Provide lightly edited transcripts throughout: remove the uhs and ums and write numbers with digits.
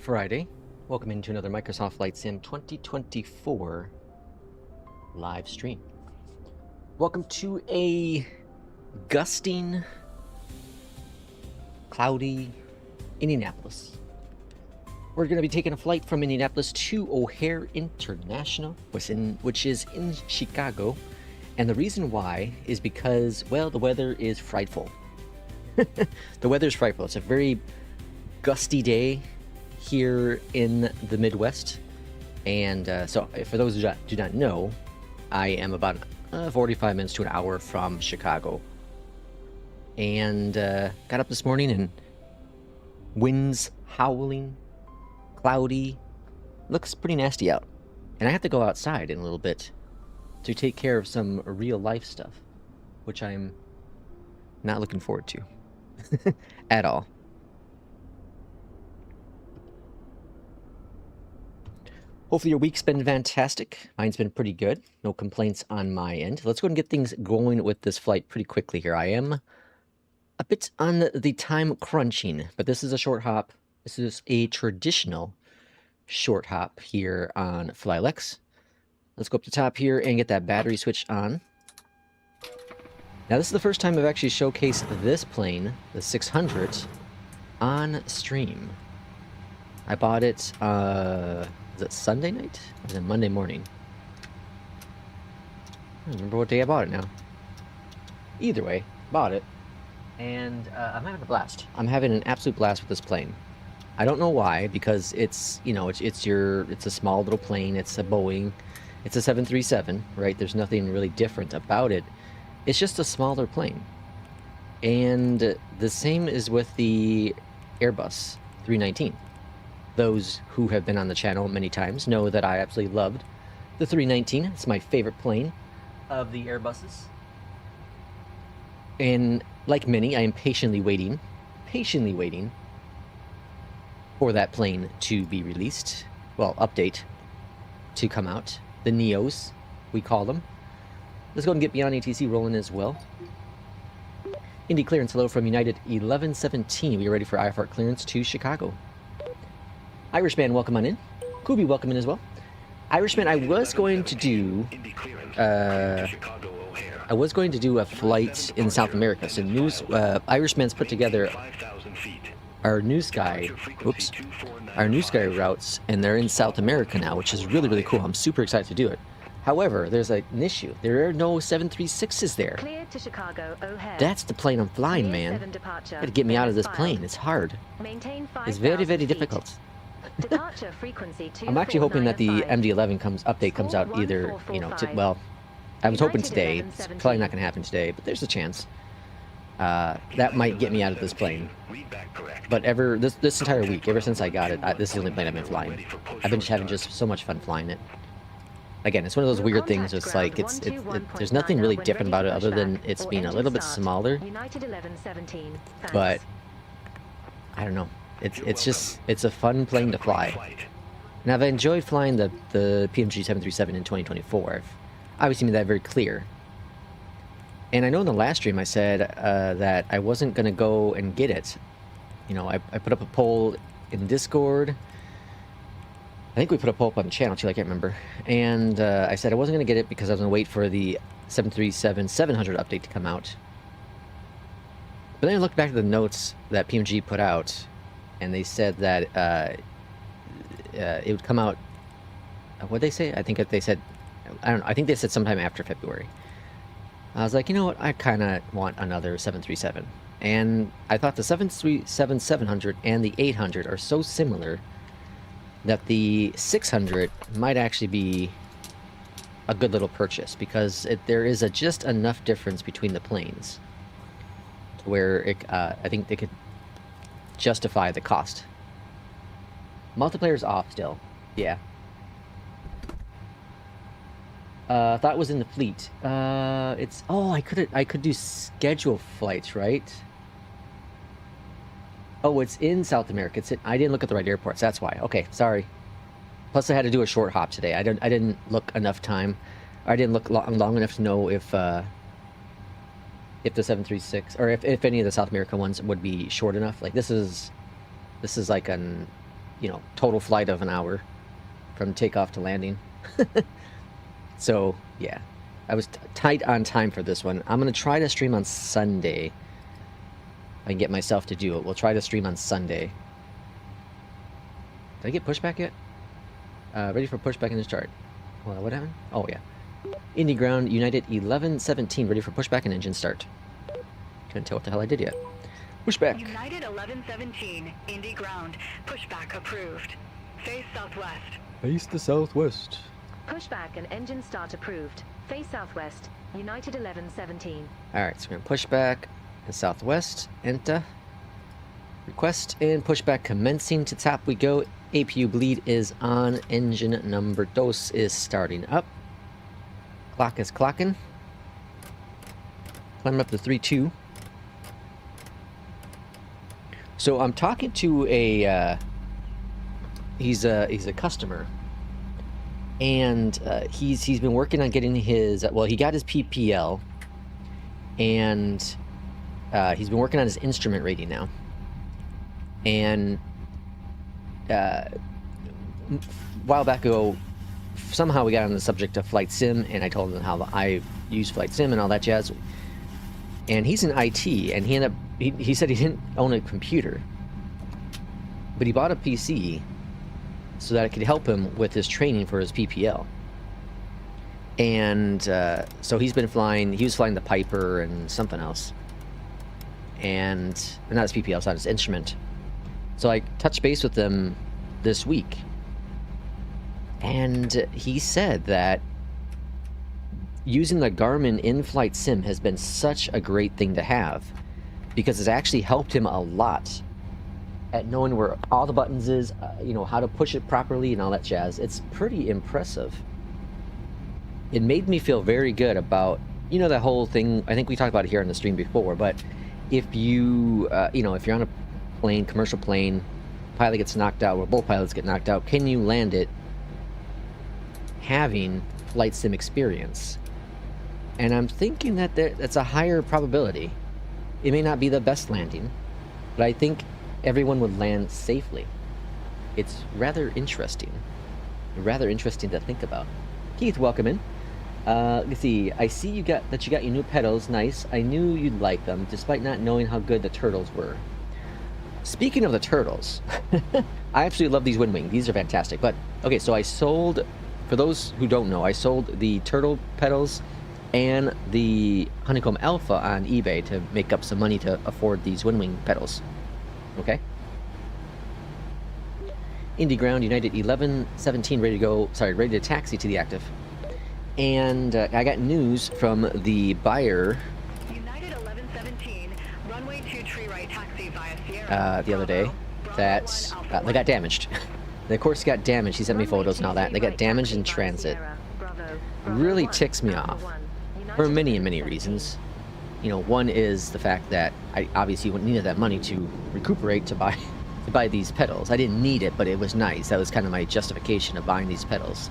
Friday. Welcome into another Microsoft Flight Sim 2024 live stream. Welcome to a gusting, cloudy Indianapolis. We're going to be taking a flight from Indianapolis to O'Hare International, which is in Chicago. And the reason why is because, well, the weather is frightful. The weather is frightful. It's a very gusty day here in the Midwest. And so for those who do not know, I am about 45 minutes to an hour from Chicago. And got up this morning and winds howling, cloudy, looks pretty nasty out. And I have to go outside in a little bit to take care of some real life stuff, which I'm not looking forward to at all. Hopefully your week's been fantastic. Mine's been pretty good. No complaints on my end. Let's go and get things going with this flight pretty quickly here. I am a bit on the time crunching, but this is a short hop. This is a traditional short hop here on FlyLex. Let's go up to the top here and get that battery switch on. Now this is the first time I've actually showcased this plane, the 600, on stream. I bought it, is it Sunday night? Or is it Monday morning? I don't remember what day I bought it now. Either way, bought it. And I'm having a blast. I'm having an absolute blast with this plane. I don't know why, because it's, you know, it's a small little plane. It's a Boeing. It's a 737, right? There's nothing really different about it. It's just a smaller plane. And the same is with the Airbus 319. Those who have been on the channel many times know that I absolutely loved the 319. It's my favorite plane of the Airbuses. And like many, I am patiently waiting for that plane to be released. Well, update to come out. The Neos, we call them. Let's go and get Beyondatc rolling as well. Indy clearance, hello from United 1117. We are ready for IFR clearance to Chicago. Irishman, welcome on in. Kubi, welcome in as well. Irishman, I was going to do a flight in South America. So Irishman's put together our NewSky, our NewSky routes, and they're in South America now, which is really, really cool. I'm super excited to do it. However, there's an issue. There are no 736s there. Clear to Chicago, O'Hare. That's the plane I'm flying, man. Gotta get me out of this plane. It's hard. It's very, very difficult. Departure frequency I'm actually hoping that the MD11 update comes out either, you know, well, I was hoping today. It's probably not going to happen today, but there's a chance. That might get me out of this plane. But this entire week, ever since I got it, this is the only plane I've been flying. I've been having just so much fun flying it. Again, it's one of those weird things. It's like there's nothing really different about it other than it's being a little bit smaller. But I don't know. It's a fun plane to fly. And I've enjoyed flying the Pmdg 737 in 2024. I've obviously made that very clear. And I know in the last stream I said that I wasn't going to go and get it. You know, I put up a poll in Discord. I think we put a poll up on the channel too, I can't remember. And I said I wasn't going to get it because I was going to wait for the 737-700 update to come out. But then I looked back at the notes that PMG put out, and they said that it would come out... What'd they say? I think they said... I don't know. I think they said sometime after February. I was like, you know what? I kind of want another 737. And I thought the 737-700 and the 800 are so similar that the 600 might actually be a good little purchase, because there is just enough difference between the planes to where I think they could justify the cost. Multiplayer's off still. Yeah. Thought it was in the fleet. It's... Oh, I could do schedule flights, right? Oh, it's in South America. I didn't look at the right airports. That's why. Okay, sorry. Plus, I had to do a short hop today. I didn't look enough time. I didn't look long enough to know if the 736 or if any of the South America ones would be short enough. Like this is like an you know, total flight of an hour from takeoff to landing. So, yeah. I was tight on time for this one. I'm going to try to stream on Sunday. I can get myself to do it. We'll try to stream on Sunday. Did I get pushback yet? Ready for pushback in the start. Well, what happened? Oh, yeah. Indy ground, United 1117, ready for pushback and engine start. Couldn't tell what the hell I did yet. Pushback. United 1117, Indy ground, pushback approved. Face southwest. Face the southwest. Pushback and engine start approved. Face southwest. United 1117. Alright, so we're going to push back and southwest. Enter. Request and pushback commencing. To top we go. APU bleed is on. Engine number 2 is starting up. Clock is clocking. Climb up to 3-2. So I'm talking to a he's a customer, and he's been working on getting his, well, he got his PPL, and he's been working on his instrument rating now. And a while back ago, somehow we got on the subject of flight sim, and I told him how I use flight sim and all that jazz. And he's in IT, and he said he didn't own a computer, but he bought a PC so that it could help him with his training for his PPL. And so he was flying the Piper and something else, and not his PPL, it's not his instrument. So I touched base with him this week, and he said that using the Garmin in-flight sim has been such a great thing to have, because it's actually helped him a lot at knowing where all the buttons is, you know, how to push it properly and all that jazz. It's pretty impressive. It made me feel very good about, you know, that whole thing. I think we talked about it here on the stream before, but if you, you know, if you're on a plane, commercial plane, pilot gets knocked out, or both pilots get knocked out, can you land it having flight sim experience? And I'm thinking that that's a higher probability. It may not be the best landing, but I think everyone would land safely. It's rather interesting to think about. Keith, welcome in. Let's see. I see you got your new pedals. Nice. I knew you'd like them, despite not knowing how good the turtles were. Speaking of the turtles, I absolutely love these WinWing. These are fantastic. But okay, so I sold, for those who don't know, I sold the turtle pedals and the Honeycomb Alpha on eBay to make up some money to afford these WinWing pedals. Okay. Indy ground, United 1117, ready to go. Sorry, ready to taxi to the active. And I got news from the buyer. United 1117, runway 2 tree right taxi via Sierra. The other day, that they got damaged. They, of course, got damaged. He sent me photos and all that. They got damaged in transit. Really ticks me off for many reasons. You know, one is the fact that I obviously needed that money to recuperate to buy these pedals. I didn't need it, but it was nice. That was kind of my justification of buying these pedals.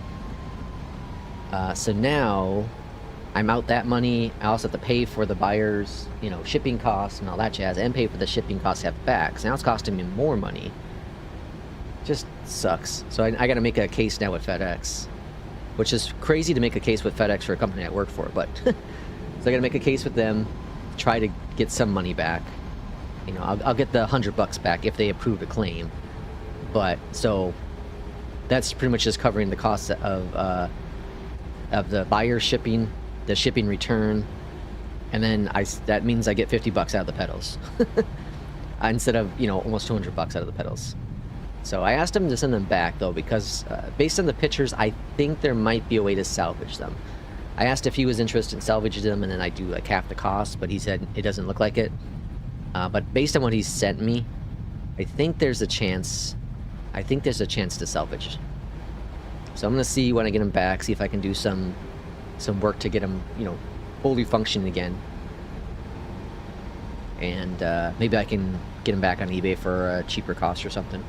So now I'm out that money. I also have to pay for the buyer's, you know, shipping costs and all that jazz, and pay for the shipping costs to have it back. So now it's costing me more money. Just sucks. So I got to make a case now with FedEx, which is crazy to make a case with FedEx for a company I work for, but so I got to make a case with them, try to get some money back. You know, I'll get the $100 back if they approve a claim. But so that's pretty much just covering the costs of the buyer shipping, the shipping return, and then that means I get $50 out of the pedals instead of, you know, almost $200 out of the pedals. So I asked him to send them back though, because based on the pictures, I think there might be a way to salvage them. I asked if he was interested in salvaging them, and then I do like half the cost, but he said it doesn't look like it. But based on what he sent me, I think there's a chance. I think there's a chance to salvage. So I'm gonna see when I get him back, see if I can do some work to get him, you know, fully functioning again. And maybe I can get him back on eBay for a cheaper cost or something.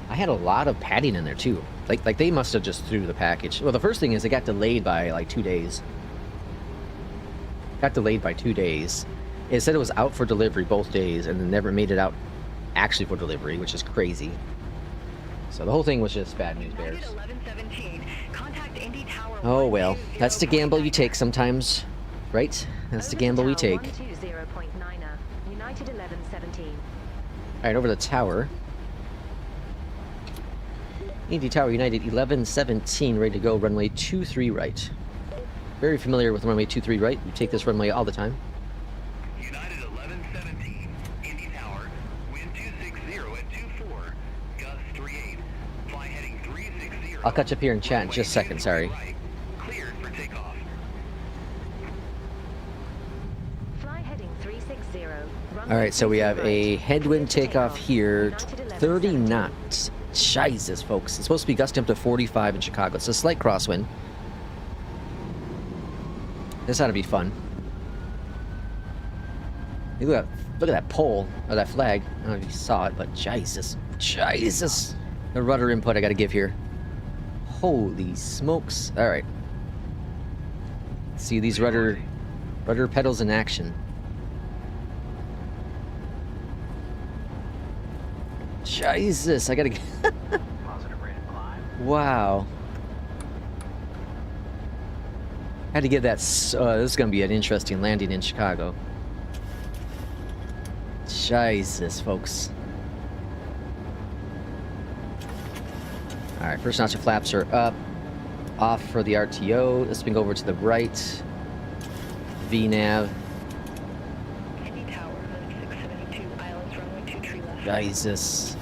I had a lot of padding in there too. Like they must have just threw the package. Well, the first thing is it got delayed by like 2 days. Got delayed by 2 days. It said it was out for delivery both days, and then never made it out actually for delivery, which is crazy. So the whole thing was just bad news bears. Oh well, that's the gamble you take sometimes, right? That's the gamble we take. Alright, over the tower. Indy Tower United 1117, ready to go, runway 23 right. Very familiar with runway 23 right. We take this runway all the time. United 1117, Indy Tower, wind 260 at 24, gust 38, fly heading 360. I'll catch up here in chat in just a second, sorry. Right, cleared for takeoff. Fly heading 360. Alright, so we have a headwind takeoff here, 30 knots. Jesus, folks. It's supposed to be gusting up to 45 in Chicago. It's a slight crosswind. This ought to be fun. Look at that pole, or that flag. I don't know if you saw it, but Jesus. Jesus! The rudder input I gotta give here. Holy smokes. Alright. See these rudder pedals in action. Jesus, I gotta get... Wow. Had to get that... this is gonna be an interesting landing in Chicago. Jesus, folks. Alright, first notch of flaps are up. Off for the RTO. Let's swing over to the right. VNav. Indy Tower, 672, ILS runway 23 left. Jesus.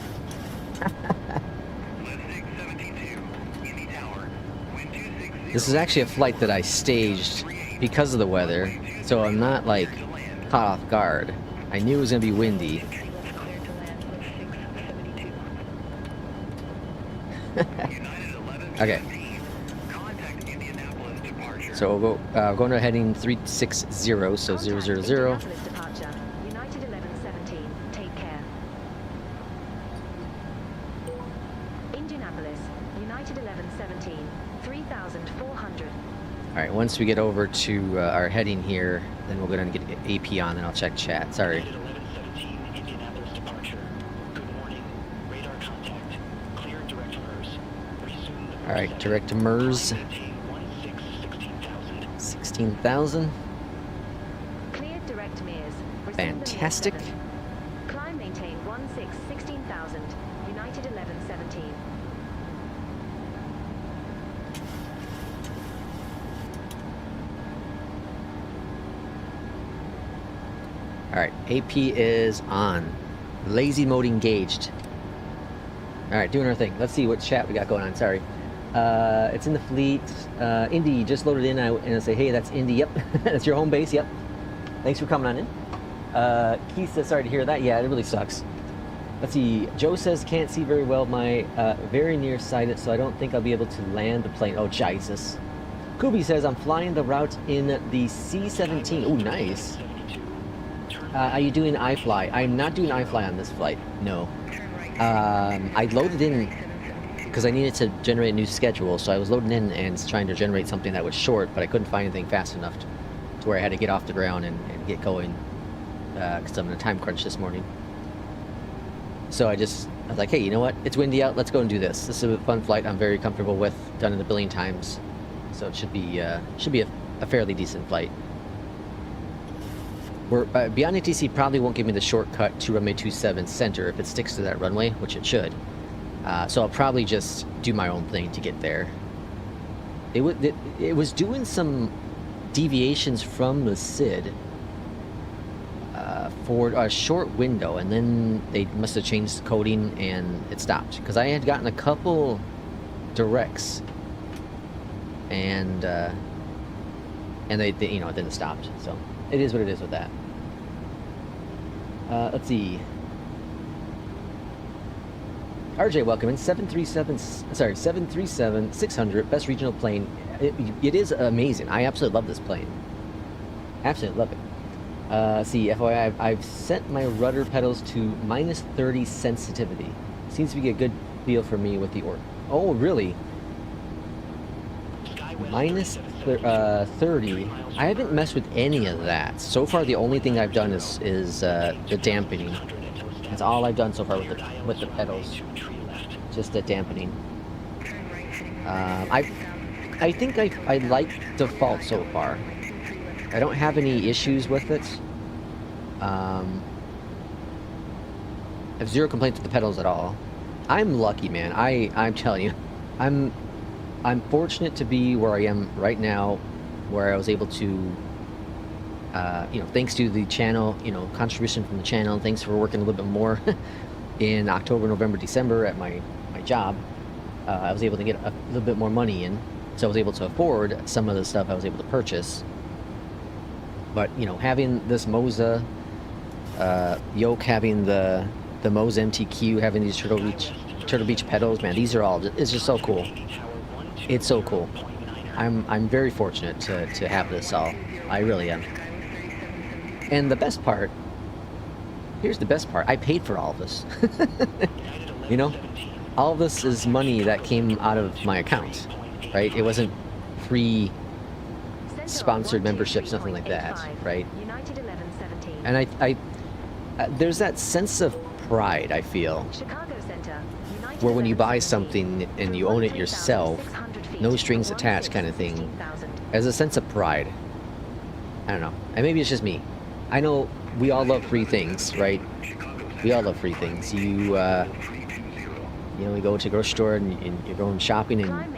This is actually a flight that I staged because of the weather, so I'm not like caught off guard. I knew it was gonna be windy. Okay. So we'll go going to heading 360, so 000. Indianapolis departure. United 1117. Take care. Indianapolis, United 1117. 3,400. Alright, once we get over to our heading here, then we're going to get AP on, and I'll check chat. Sorry. 1117, Indianapolis departure. Good morning. Radar contact. Clear direct to MERS. Resume the Alright, direct to MERS. 16,000. Cleared direct MERS. Fantastic. Climb maintain 16,000. United 1117. Alright, AP is on. Lazy mode engaged. Alright, doing our thing. Let's see what chat we got going on. Sorry. It's in the fleet. Indy just loaded in, and I say, hey, that's Indy. Yep, that's your home base. Yep. Thanks for coming on in. Keith says, sorry to hear that. Yeah, it really sucks. Let's see. Joe says, can't see very well. My very nearsighted, so I don't think I'll be able to land the plane. Oh, Jesus. Kubi says, I'm flying the route in the C-17. Oh, nice. Are you doing iFly? I'm not doing iFly on this flight. No. I loaded in because I needed to generate a new schedule, so I was loading in and trying to generate something that was short, but I couldn't find anything fast enough to where I had to get off the ground and get going because I'm in a time crunch this morning. So I was like, hey, you know what? It's windy out. Let's go and do this. This is a fun flight I'm very comfortable with. Done it a billion times. So it should be a fairly decent flight. Beyondatc probably won't give me the shortcut to runway 27 center if it sticks to that runway, which it should. So I'll probably just do my own thing to get there. It was doing some deviations from the SID for a short window, and then they must have changed the coding and it stopped. Because I had gotten a couple directs, and they you know, it didn't stop. So it is what it is with that. Let's see. RJ, welcome in. 737-600, best regional plane. It is amazing. I absolutely love this plane. Absolutely love it. See, FYI, I've set my rudder pedals to -30 sensitivity. Seems to be a good feel for me with the orc. Oh, really? minus 30. I haven't messed with any of that. So far, the only thing I've done is the dampening. That's all I've done so far with the pedals. Just the dampening. I think I like default so far. I don't have any issues with it. I have zero complaints with the pedals at all. I'm lucky, man. I'm telling you, I'm fortunate to be where I am right now, where I was able to, you know, thanks to the channel, you know, contribution from the channel, thanks for working a little bit more in October, November, December at my job. I was able to get a little bit more money in, so I was able to afford some of the stuff I was able to purchase. But, you know, having this Moza yoke, having the Moza MTQ, having these Turtlebeach pedals, man, these are all, it's just so cool. It's so cool. I'm very fortunate to have this all. I really am. And the best part, here's the best part, I paid for all of this. You know, all of this is money that came out of my account, right? It wasn't free sponsored memberships, nothing like that, right? And I there's that sense of pride, I feel, where when you buy something and you own it yourself, no strings attached kind of thing, there's a sense of pride. I don't know, and maybe it's just me. I know we all love free things, right? We all love free things. You know, we go to a grocery store and you're going shopping and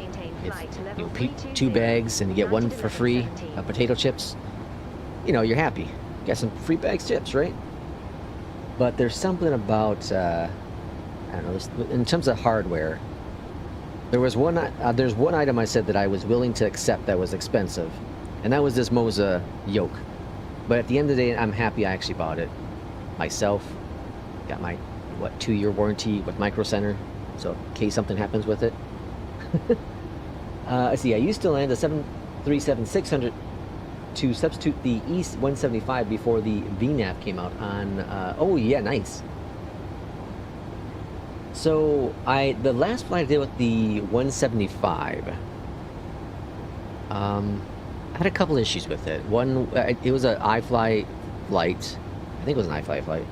you know, 2 bags and you get 1 for free of potato chips. You know, you're happy. You got some free bags of chips, right? But there's something about, I don't know, in terms of hardware, there's one item I said that I was willing to accept that was expensive, and that was this Moza yoke. But at the end of the day, I'm happy I actually bought it myself. Got my, 2-year warranty with Micro Center, so in case something happens with it. Let's see, I used to land a 737-600 to substitute the East 175 before the VNAV came out on, oh yeah, nice. So, the last flight I did with the 175, I had a couple issues with it. One, it was an iFly flight. I think it was an iFly flight.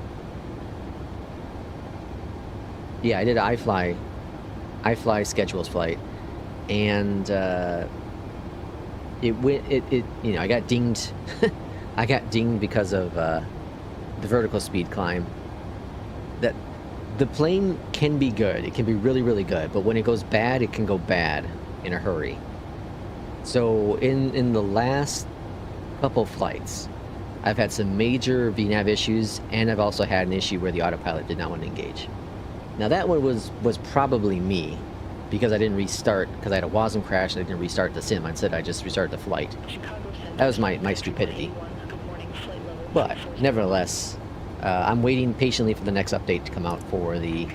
Yeah, I did an iFly schedules flight, and it you know, I got dinged. I got dinged because of the vertical speed climb. That the plane can be good. It can be really, really good, but when it goes bad, it can go bad in a hurry. So in the last couple flights, I've had some major VNAV issues, and I've also had an issue where the autopilot did not want to engage. Now that one was probably me, because I didn't restart, because I had a WASM crash and I didn't restart the sim. Instead, I just restarted the flight. That was my stupidity. But nevertheless, I'm waiting patiently for the next update to come out for the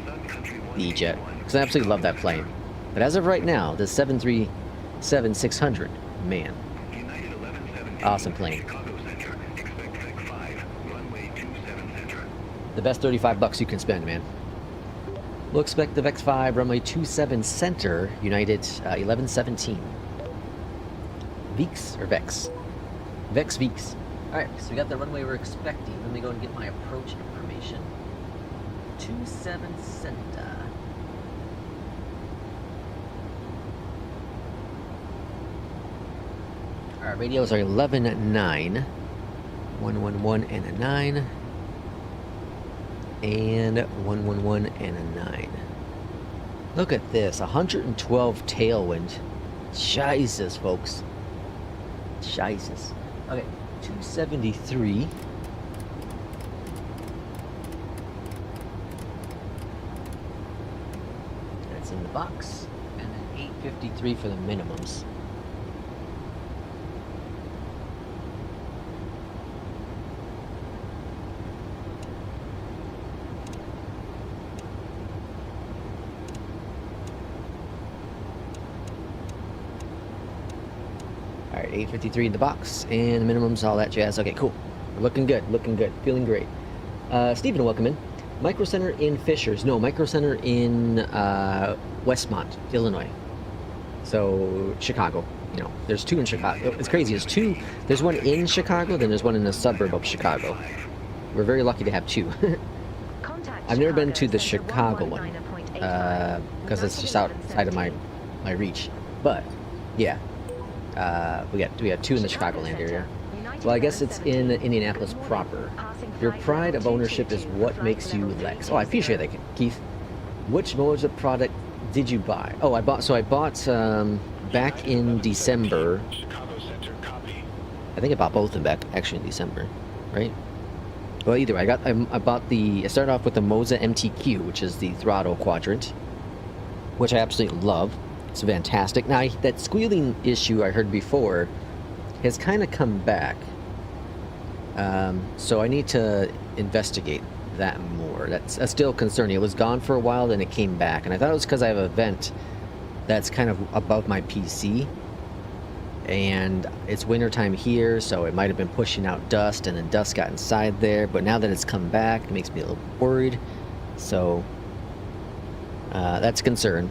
EJET, because I absolutely love that plane. But as of right now, the 737-600, man, awesome plane. The best $35 you can spend, man. We'll expect the VEX 5 runway 27 center, United 1117. VEX or VEX? VEX, VEX. Alright, so we got the runway we're expecting. Let me go and get my approach information. 27 center. Alright, radios are 11-9. 111 and a 9. And 111 and a 9. Look at this, 112 tailwind. Jesus, folks. Jesus. Okay, 273. That's in the box. And then 853 for the minimums. Alright, 853 in the box, and the minimums, all that jazz. Okay, cool. Looking good, feeling great. Stephen, welcome in. Micro Center in Fishers. No, Micro Center in Westmont, Illinois. So, Chicago. you know, there's 2 in Chicago. It's crazy. There's one in Chicago, then there's one in a suburb of Chicago. We're very lucky to have 2. I've never been to the Chicago one because it's just outside of my reach. But yeah, we have 2 in the Chicagoland area. Well, I guess it's in Indianapolis proper. Your pride of ownership is what makes you Lex. Oh, I appreciate that, Keith. Which Moza product did you buy? Oh, I bought back in December. I think I bought both of them back actually in December, right? Well, either way, I started off with the Moza MTQ, which is the throttle quadrant, which I absolutely love. It's fantastic. Now, that squealing issue I heard before has kind of come back. So I need to investigate that more. That's still concerning. It was gone for a while, then it came back. And I thought it was because I have a vent that's kind of above my PC. And it's wintertime here, so it might have been pushing out dust, and then dust got inside there. But now that it's come back, it makes me a little worried. So that's a concern.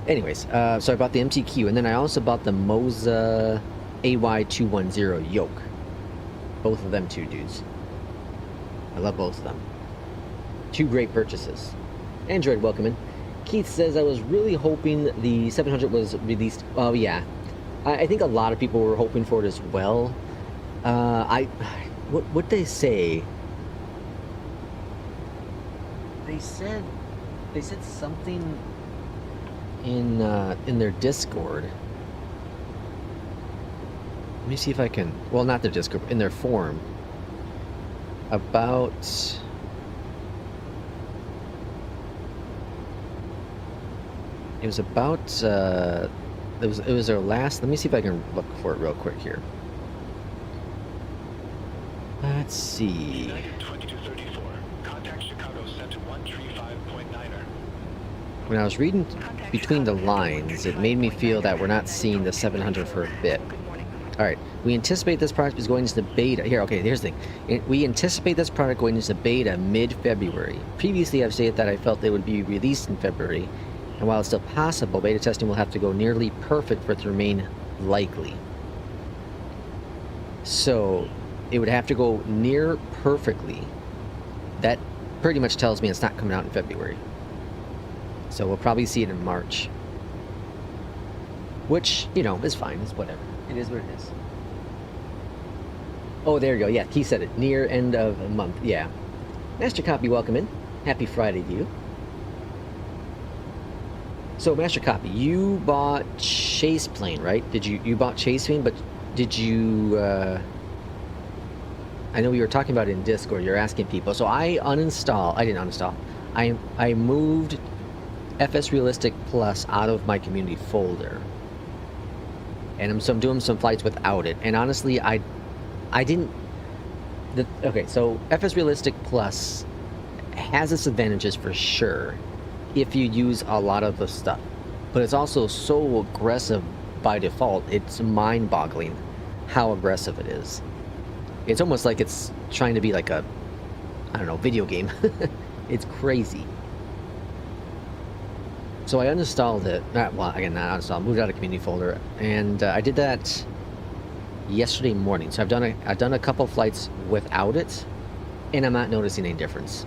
Anyways, so I bought the MTQ, and then I also bought the Moza AY210 yoke. Both of them 2 dudes. I love both of them. 2 great purchases. Android, welcome in. Keith says, I was really hoping the 700 was released. Oh, yeah. I think a lot of people were hoping for it as well. What they say? They said something in their Discord. Let me see if I can. Well, not their Discord, in their forum. About. It was about. It was their last. Let me see if I can look for it real quick here. Let's see. United 2234. Contact Chicago Center 135.9er. When I was reading between the lines, it made me feel that we're not seeing the 700 for a bit. All right, we anticipate this product is going into the beta. Here, okay, here's the thing. We anticipate this product going into beta mid-February. Previously, I've stated that I felt they would be released in February. And while it's still possible, beta testing will have to go nearly perfect for it to remain likely. So, it would have to go near perfectly. That pretty much tells me it's not coming out in February. So we'll probably see it in March. Which, you know, is fine. It's whatever. It is what it is. Oh, there you go. Yeah, he said it. Near end of a month. Yeah. Master Copy, welcome in. Happy Friday to you. So, Master Copy, you bought Chase Plane, right? You bought Chase Plane, but did you, I know we were talking about it in Discord, you're asking people. So I didn't uninstall. I moved FS Realistic Plus out of my community folder. And I'm doing some flights without it. And honestly, I didn't, okay, so FS Realistic Plus has its advantages for sure, if you use a lot of the stuff, but it's also so aggressive by default. It's mind-boggling how aggressive it is. It's almost like it's trying to be like a, I don't know, video game. It's crazy. So I uninstalled it. Well, again, not uninstalled. Moved out of community folder, and I did that yesterday morning. So I've done a couple flights without it, and I'm not noticing any difference,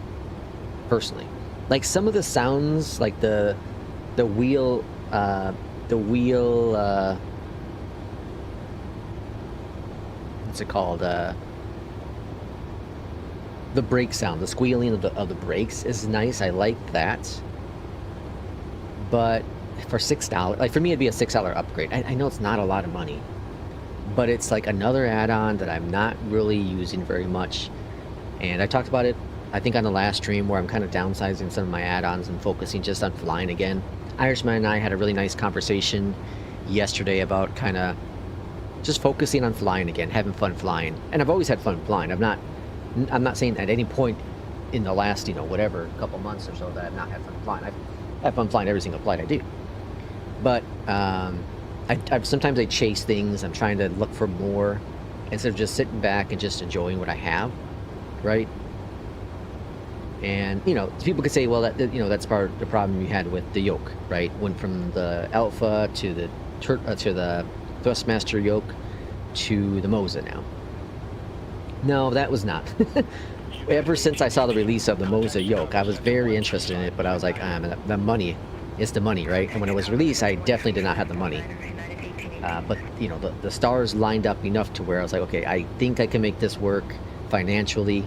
personally. Like some of the sounds, like the wheel, what's it called? The brake sound, the squealing of the brakes is nice. I like that. But for $6, like for me, it'd be a $6 upgrade. I know it's not a lot of money, but it's like another add-on that I'm not really using very much. And I talked about it, I think, on the last stream, where I'm kind of downsizing some of my add-ons and focusing just on flying again. Irishman and I had a really nice conversation yesterday about kind of just focusing on flying again, having fun flying. And I've always had fun flying. I'm not saying at any point in the last, whatever, couple months or so that I've not had fun flying. I've had fun flying every single flight I do. But sometimes I chase things. I'm trying to look for more instead of just sitting back and just enjoying what I have, right? And people could say, well, that's part of the problem you had with the yoke, right? Went from the Alpha to the Thrustmaster yoke to the Moza now. No, that was not. Ever since I saw the release of the Moza yoke, I was very interested in it, but I was like, the money, it's the money, right? And when it was released, I definitely did not have the money. But, you know, the stars lined up enough to where I was like, okay, I think I can make this work financially.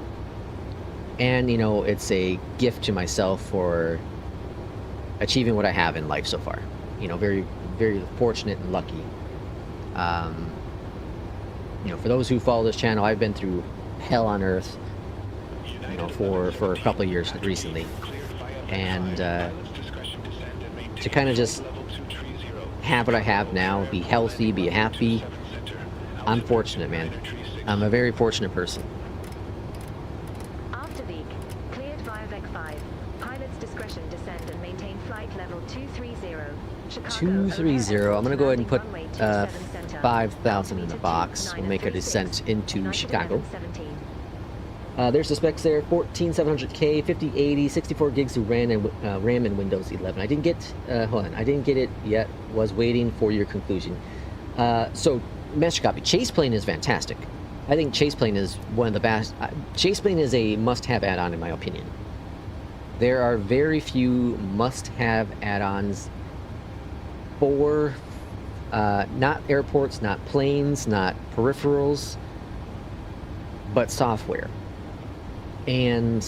And, you know, it's a gift to myself for achieving what I have in life so far. You know, very, very fortunate and lucky. You know, for those who follow this channel, I've been through hell on earth, you know, for a couple of years recently. And to kind of just have what I have now, be healthy, be happy, I'm fortunate, man. I'm a very fortunate person. After Beak, cleared via VEC 5. Pilot's discretion descend and maintain flight level 230. Chicago, 230. I'm going to go ahead and put runway 27 center. 5,000 in the box. We'll make a descent into Chicago. 17. There's the specs there: 14700K, 5080, 64 gigs of RAM and Windows 11. I didn't get, hold on, I didn't get it yet. Was waiting for your conclusion. So, master copy. Chaseplane is fantastic. I think Chaseplane is one of the best. Chaseplane is a must-have add-on in my opinion. There are very few must-have add-ons for not airports, not planes, not peripherals, but software. And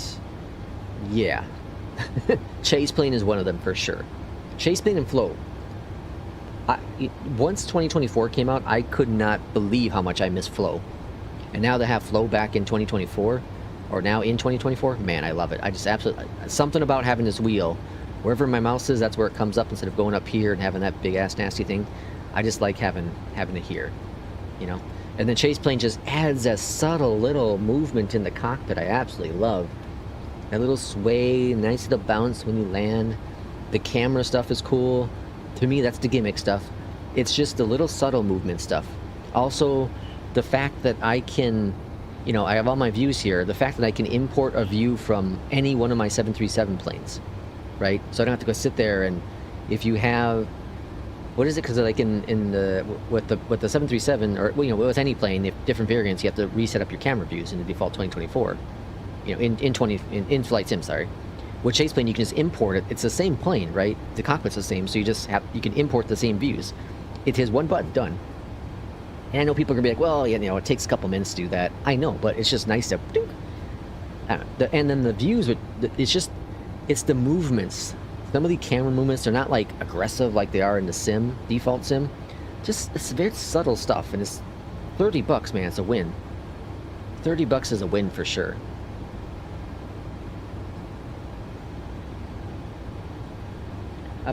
yeah, Chaseplane is one of them for sure. Chaseplane and Flow. Once 2024 came out, I could not believe how much I miss Flow. And now to have Flow back in 2024, or now in 2024, man, I love it. I just absolutely, something about having this wheel, wherever my mouse is, that's where it comes up instead of going up here and having that big ass nasty thing. I just like having it here, you know. And then Chaseplane just adds a subtle little movement in the cockpit I absolutely love. That little sway, nice little bounce when you land. The camera stuff is cool. To me, that's the gimmick stuff. It's just the little subtle movement stuff. Also, the fact that I can, you know, I have all my views here. The fact that I can import a view from any one of my 737 planes, right? So I don't have to go sit there and if you have, what is it? Because like in the with the 737 or you know with any plane, if different variants, you have to reset up your camera views in the default 2024. You know, in flight sim, sorry. With Chaseplane, you can just import it. It's the same plane, right? The cockpit's the same, so you can import the same views. It is one button, done. And I know people are gonna be like, well, yeah, you know, it takes a couple minutes to do that. I know, but it's just nice to. And then the views, it's the movements. Some of the camera movements, they're not like aggressive like they are in the sim, default sim. Just, it's very subtle stuff, and it's $30, man, it's a win. $30 is a win for sure.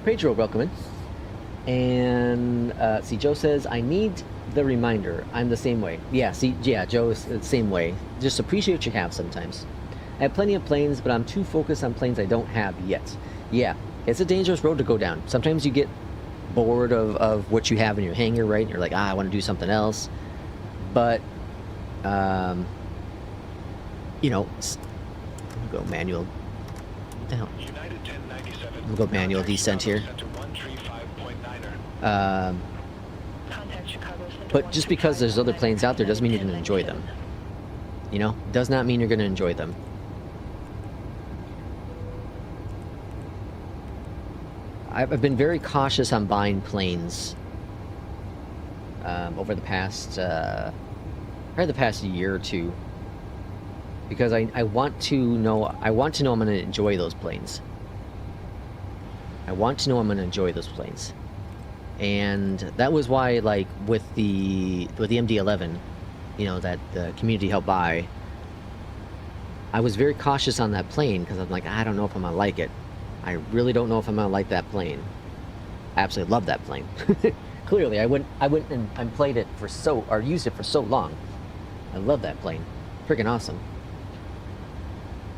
Pedro, welcome in. And, see, Joe says, I need the reminder. I'm the same way. Yeah, see, yeah, Joe's the same way. Just appreciate what you have sometimes. I have plenty of planes, but I'm too focused on planes I don't have yet. Yeah, it's a dangerous road to go down. Sometimes you get bored of what you have in your hangar, right? And you're like, I want to do something else. But, you know, go manual. What the hell? We'll go manual descent here. But just because there's other planes out there doesn't mean you're going to enjoy them. You know, does not mean you're going to enjoy them. I've been very cautious on buying planes over the past year or two, because I want to know I'm going to enjoy those planes. I want to know I'm going to enjoy those planes, and that was why, like with the MD-11, you know, that the community helped buy, I was very cautious on that plane because I'm like, I don't know if I'm gonna like it. I really don't know if I'm gonna like that plane. I absolutely love that plane. Clearly, I went and played it used it for so long. I love that plane. Freaking awesome.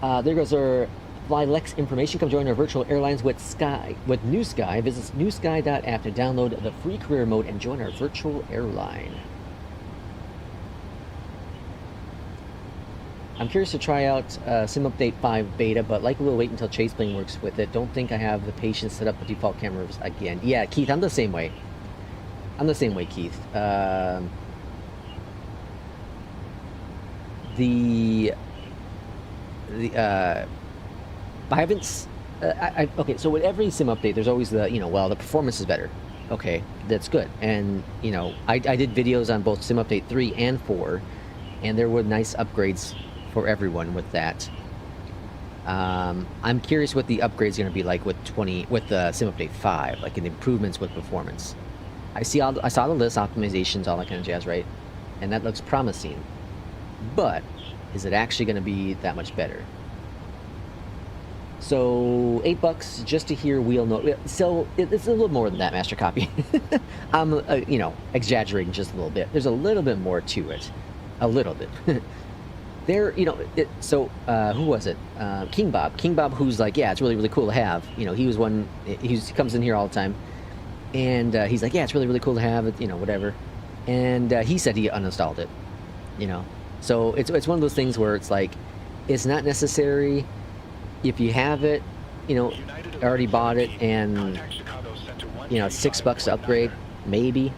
There goes our FlyLex information. Come join our virtual airlines with NewSky. Visit newsky.app to download the free career mode and join our virtual airline. I'm curious to try out Sim Update 5 beta, but likely we'll wait until Chaseplane works with it. Don't think I have the patience to set up the default cameras again. Yeah, Keith, I'm the same way. I'm the same way, Keith. I haven't. Okay, so with every sim update, there's always the, well, the performance is better. Okay, that's good. And, I did videos on both Sim Update 3 and 4, and there were nice upgrades for everyone with that. I'm curious what the upgrade's going to be like with the Sim Update 5, like in improvements with performance. I saw the list, optimizations, all that kind of jazz, right? And that looks promising. But is it actually going to be that much better? So $8 just to hear wheel note. So it's a little more than that, Master Copy. I'm exaggerating just a little bit. There's a little bit more to it, a little bit. There, who was it? King Bob, who's like, yeah, it's really, really cool to have. He was one. He comes in here all the time, and he's like, yeah, it's really, really cool to have it. Whatever. And he said he uninstalled it. So it's one of those things where it's like, it's not necessary. If you have it, already bought it, and it's $6 to upgrade, maybe.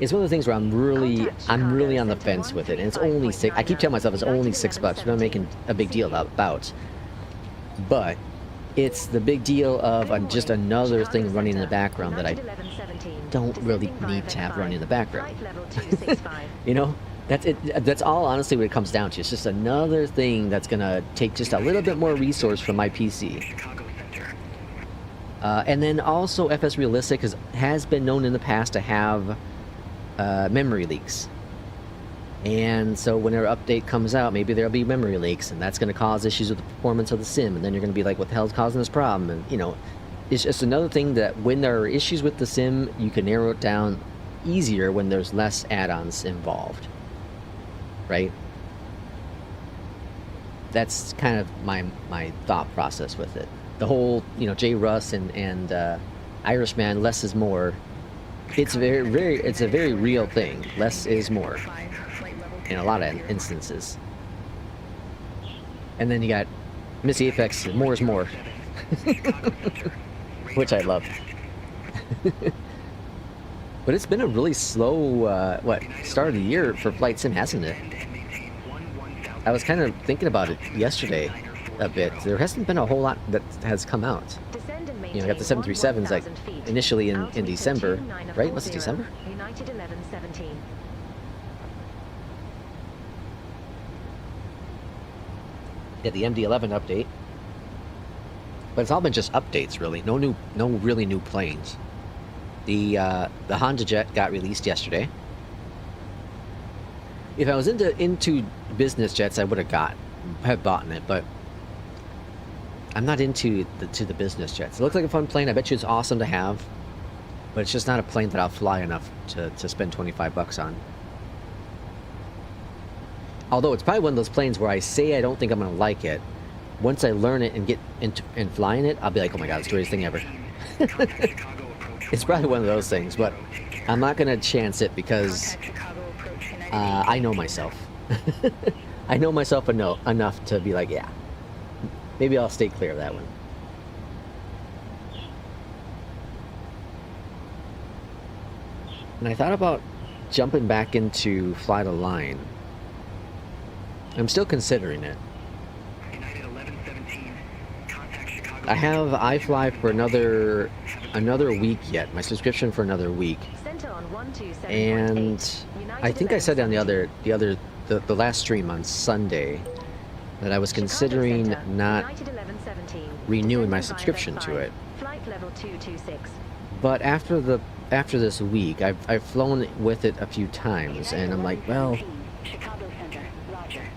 It's one of the things where I'm really on the fence with it, and it's only $6. I keep telling myself it's only $6. We're not making a big deal about, but it's the big deal of just another thing running in the background that I don't really need to have running in the background. That's it. That's all honestly what it comes down to. It's just another thing that's gonna take just a little bit more resource from my PC. And then also FS Realistic has been known in the past to have memory leaks. And so whenever update comes out, maybe there'll be memory leaks, and that's gonna cause issues with the performance of the sim, and then you're gonna be like, what the hell's causing this problem? And it's just another thing that when there are issues with the sim, you can narrow it down easier when there's less add-ons involved. Right? That's kind of my thought process with it. The whole, J. Russ and Irishman, less is more. It's a very real thing. Less is more in a lot of instances. And then you got Miss Apex, more is more, which I love. But it's been a really slow, start of the year for Flight Sim, hasn't it? I was kind of thinking about it yesterday a bit. There hasn't been a whole lot that has come out. I got the 737s like initially in December, right? Was it December? United 1117. Yeah, the MD-11 update. But it's all been just updates, really. No really new planes. The Honda Jet got released yesterday. If I was into business jets, I would have bought it, but I'm not into the business jets. It looks like a fun plane. I bet you it's awesome to have, but it's just not a plane that I'll fly enough to spend $25 on. Although it's probably one of those planes where I say I don't think I'm gonna like it. Once I learn it and get into and flying it, I'll be like, oh my god, it's the greatest thing ever. It's probably one of those things, but I'm not gonna chance it because I know myself. I know myself enough to be like, yeah, maybe I'll stay clear of that one. And I thought about jumping back into Fly the Line. I'm still considering it. I have iFly for another week yet. My subscription for another week. And I think I said on the last stream on Sunday that I was considering not renewing my subscription to it. But after this week, I've flown with it a few times, and I'm like, well,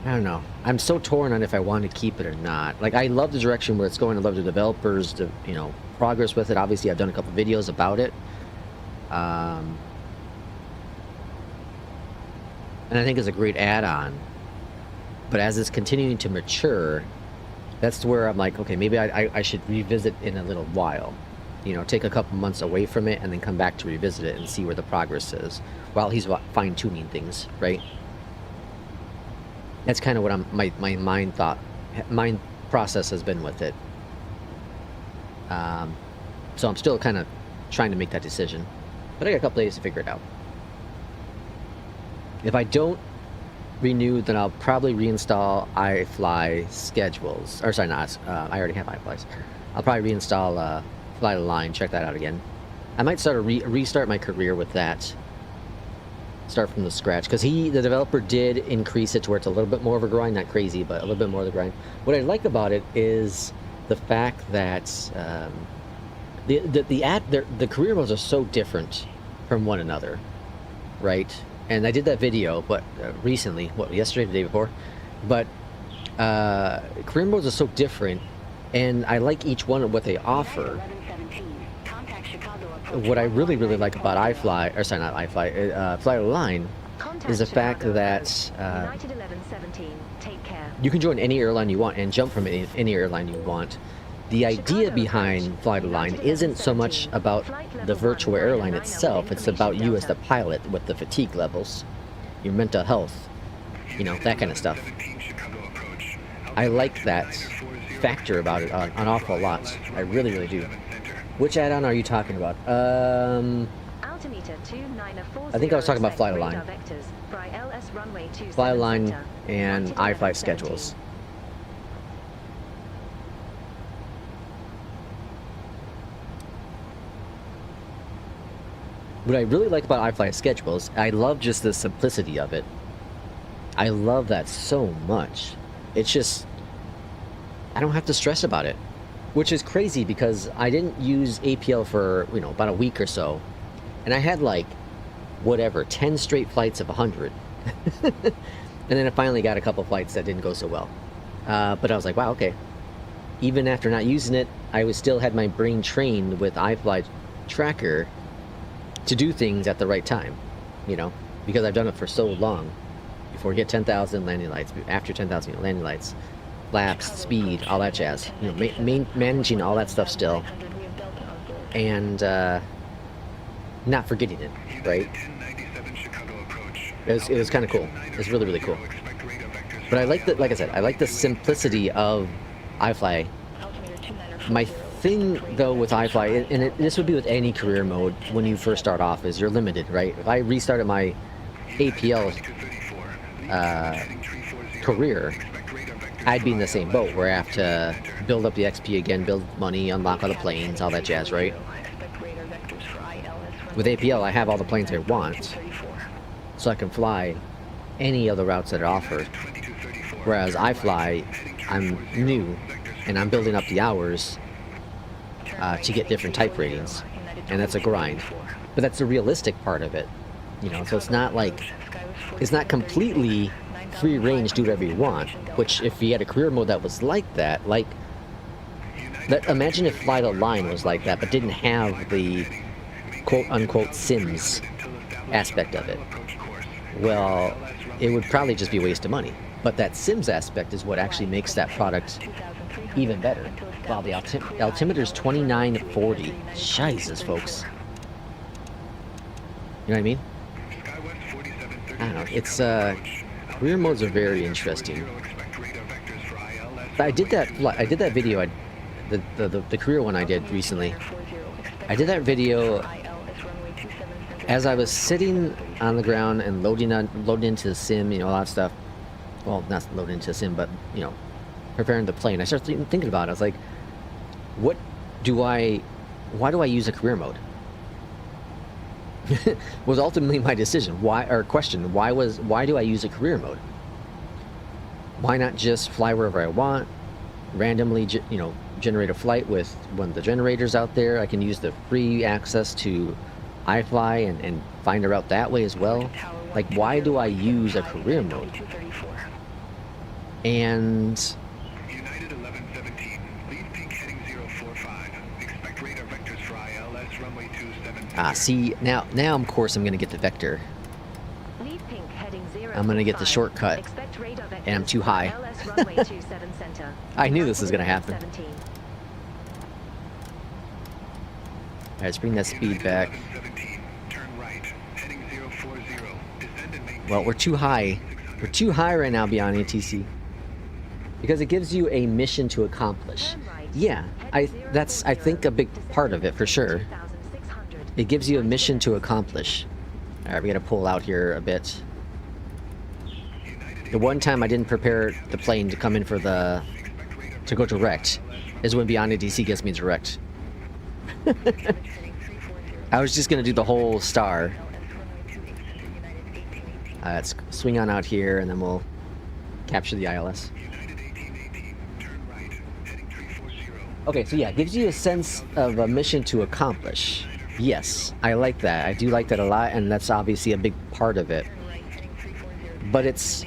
I don't know. I'm so torn on if I want to keep it or not. Like, I love the direction where it's going. I love the developers, progress with it. Obviously, I've done a couple videos about it. And I think it's a great add-on. But as it's continuing to mature, that's where I'm like, okay, maybe I should revisit in a little while. Take a couple months away from it and then come back to revisit it and see where the progress is while he's fine-tuning things, right? That's kind of what my mind process has been with it. So I'm still kind of trying to make that decision. But I got a couple days to figure it out. If I don't renew, then I'll probably reinstall iFly schedules. Or sorry, not. I already have iFlies. I'll probably reinstall Fly the Line. Check that out again. I might start restart my career with that. Start from the scratch, because the developer did increase it to where it's a little bit more of a grind, not crazy, but a little bit more of the grind. What I like about it is the fact that the career modes are so different from one another, right? And I did that video, but recently, what, yesterday, the day before, but career modes are so different, and I like each one of what they offer. What I really like about iFly, or sorry, not iFly, Fly the Line, is the fact that United 1117, take care. you can join any airline you want and jump from any airline you want. The idea behind Fly the Line isn't so much about the virtual airline itself, it's about you as the pilot with the fatigue levels, your mental health, you know, that kind of stuff. I like that factor about it an awful lot. I really do. Which add-on are you talking about? Altimeter 2940, I think I was talking about Fly the Line. radar vectors, Fly LS runway 27 Fly the Line center, and United iFly 1117. schedules. What I really like about iFly schedules, I love just the simplicity of it. I love that so much. It's just, I don't have to stress about it. Which is crazy because I didn't use APL for, you know, about a week or so. And I had like, whatever, 10 straight flights of 100. And then I finally got a couple flights that didn't go so well. But I was like, wow, okay. Even after not using it, I still had my brain trained with iFly tracker to do things at the right time, you know, because I've done it for so long. Before you get 10,000 landing lights, after 10,000 landing lights, flaps, speed, all that jazz. You know, managing all that stuff still, and not forgetting it, right? It was kind of cool. It was really cool. But I like the, like I said, I like the simplicity of iFly. My thing though with iFly, and this would be with any career mode when you first start off, is you're limited, right? If I restarted my APL career, I'd be in the same boat where I have to build up the XP again, build money, unlock all the planes, all that jazz, right? With APL, I have all the planes I want, so I can fly any of the routes that are offered. Whereas iFly, I'm new, and I'm building up the hours to get different type ratings, and that's a grind. But that's the realistic part of it, you know. So it's not like, it's not completely free range, do whatever you want. Which, if you had a career mode that was like that, imagine if Fly the Line was like that, but didn't have the quote-unquote Sims aspect of it. Well, it would probably just be a waste of money. But that Sims aspect is what actually makes that product even better. Wow, the altimeter's 2940. Jesus, folks. You know what I mean? I don't know. It's career modes are very interesting. But I did that video. The career one I did recently. I did that video as I was sitting on the ground and loading into the sim, you know, all that stuff. Well, not loading into the sim, but, you know, preparing the plane. I started thinking about it. I was like, why do I use a career mode? Was ultimately my decision. Why do I use a career mode? Why not just fly wherever I want, randomly, you know, generate a flight with one of the generators out there? I can use the free access to iFly and find a route that way as well. Like, why do I use a career mode? And United 1117, lead pink heading 045. Expect radar vectors for ILS runway 27. See, now of course I'm gonna get the vector. Lead pink heading 045. I'm gonna get the shortcut, Expect radar vectors and I'm too for high. LS runway 27 center. I knew this was gonna happen. 17. Alright, let's bring that speed back. 1117, turn right, heading 040. Descend and maintain. Well, we're too high. We're too high right now beyond ATC. Because it gives you a mission to accomplish. Turn right. Yeah, Heading that's I think a big 040. part of it for sure. Descend 2600. It gives you a mission to accomplish. Alright, we gotta pull out here a bit. The one time I didn't prepare the plane to come in for the... to go direct is when Beyondatc gets me direct. I was just gonna do the whole star. Let's swing on out here and then we'll capture the ILS. Okay, so yeah, it gives you a sense of a mission to accomplish. Yes, I like that. I do like that a lot, and that's obviously a big part of it. But it's,